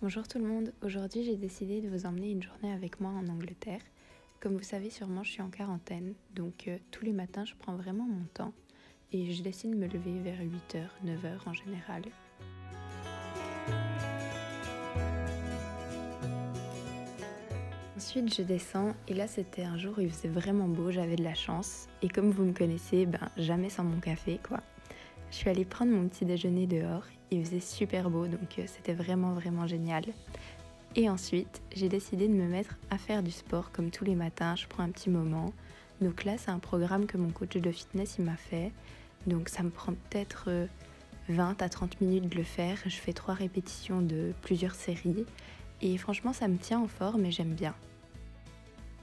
Bonjour tout le monde, aujourd'hui j'ai décidé de vous emmener une journée avec moi en Angleterre. Comme vous savez sûrement, je suis en quarantaine, donc tous les matins je prends vraiment mon temps et je décide de me lever vers 8h, 9h en général. Ensuite je descends et là c'était un jour où il faisait vraiment beau, j'avais de la chance et comme vous me connaissez, jamais sans mon café quoi. Je suis allée prendre mon petit déjeuner dehors, il faisait super beau donc c'était vraiment génial. Et ensuite, j'ai décidé de me mettre à faire du sport comme tous les matins, je prends un petit moment. Donc là, c'est un programme que mon coach de fitness il m'a fait. Donc ça me prend peut-être 20 à 30 minutes de le faire. Je fais 3 répétitions de plusieurs séries. Et franchement, ça me tient en forme et j'aime bien.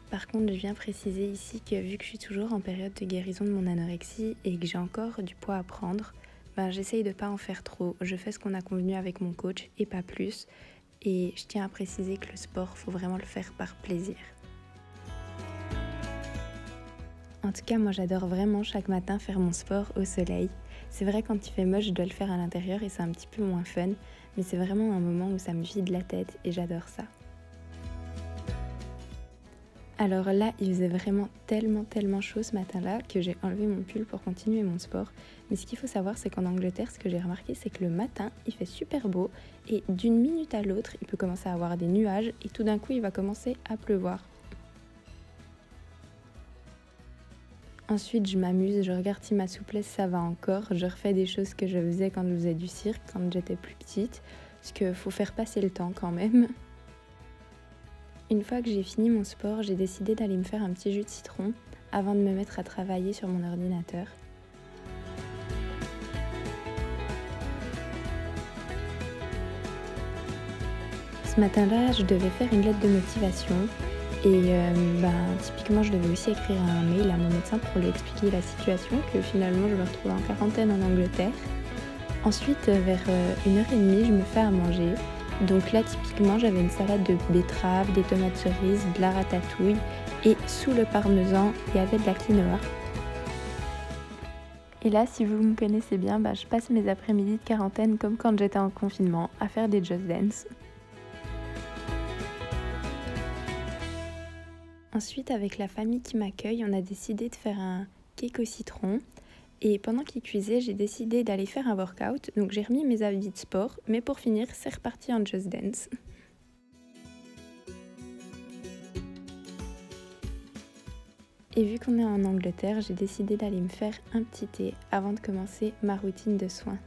Par contre, je viens préciser ici que vu que je suis toujours en période de guérison de mon anorexie et que j'ai encore du poids à prendre, j'essaye de ne pas en faire trop. Je fais ce qu'on a convenu avec mon coach et pas plus. Et je tiens à préciser que le sport, faut vraiment le faire par plaisir. En tout cas, moi j'adore vraiment chaque matin faire mon sport au soleil. C'est vrai quand il fait moche, je dois le faire à l'intérieur et c'est un petit peu moins fun, mais c'est vraiment un moment où ça me vide la tête et j'adore ça. Alors là, il faisait vraiment tellement chaud ce matin-là que j'ai enlevé mon pull pour continuer mon sport. Mais ce qu'il faut savoir, c'est qu'en Angleterre, ce que j'ai remarqué, c'est que le matin, il fait super beau et d'une minute à l'autre, il peut commencer à avoir des nuages et tout d'un coup, il va commencer à pleuvoir. Ensuite, je m'amuse, je regarde si ma souplesse ça va encore. Je refais des choses que je faisais quand je faisais du cirque, quand j'étais plus petite, parce qu'il faut faire passer le temps quand même. Une fois que j'ai fini mon sport, j'ai décidé d'aller me faire un petit jus de citron avant de me mettre à travailler sur mon ordinateur. Ce matin-là, je devais faire une lettre de motivation et typiquement je devais aussi écrire un mail à mon médecin pour lui expliquer la situation, que finalement je me retrouvais en quarantaine en Angleterre. Ensuite, vers 1h30, je me fais à manger. Donc là, typiquement, j'avais une salade de betterave, des tomates cerises, de la ratatouille et sous le parmesan, il y avait de la quinoa. Et là, si vous me connaissez bien, je passe mes après-midi de quarantaine comme quand j'étais en confinement à faire des Just Dance. Ensuite, avec la famille qui m'accueille, on a décidé de faire un cake au citron. Et pendant qu'il cuisait, j'ai décidé d'aller faire un workout. Donc j'ai remis mes habits de sport, mais pour finir, c'est reparti en Just Dance. Et vu qu'on est en Angleterre, j'ai décidé d'aller me faire un petit thé avant de commencer ma routine de soins.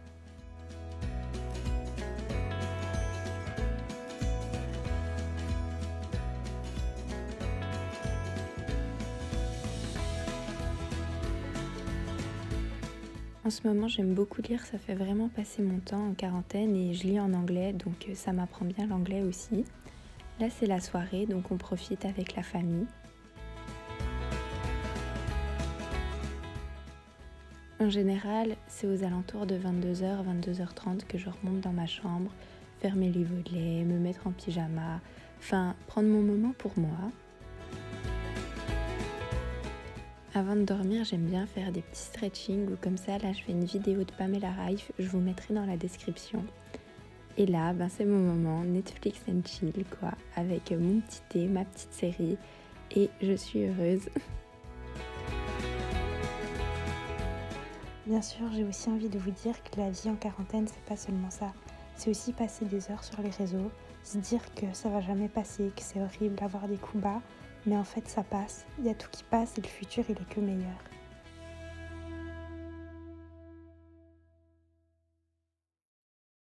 En ce moment, j'aime beaucoup lire, ça fait vraiment passer mon temps en quarantaine et je lis en anglais, donc ça m'apprend bien l'anglais aussi. Là, c'est la soirée, donc on profite avec la famille. En général, c'est aux alentours de 22h, 22h30 que je remonte dans ma chambre, fermer les volets, me mettre en pyjama, prendre mon moment pour moi. Avant de dormir, j'aime bien faire des petits stretching ou comme ça, là je fais une vidéo de Pamela Reif, je vous mettrai dans la description. Et là, c'est mon moment Netflix and chill quoi, avec mon petit thé, ma petite série et je suis heureuse. Bien sûr, j'ai aussi envie de vous dire que la vie en quarantaine, c'est pas seulement ça. C'est aussi passer des heures sur les réseaux, se dire que ça va jamais passer, que c'est horrible d'avoir des coups bas, mais en fait ça passe. Il y a tout qui passe et le futur il est que meilleur.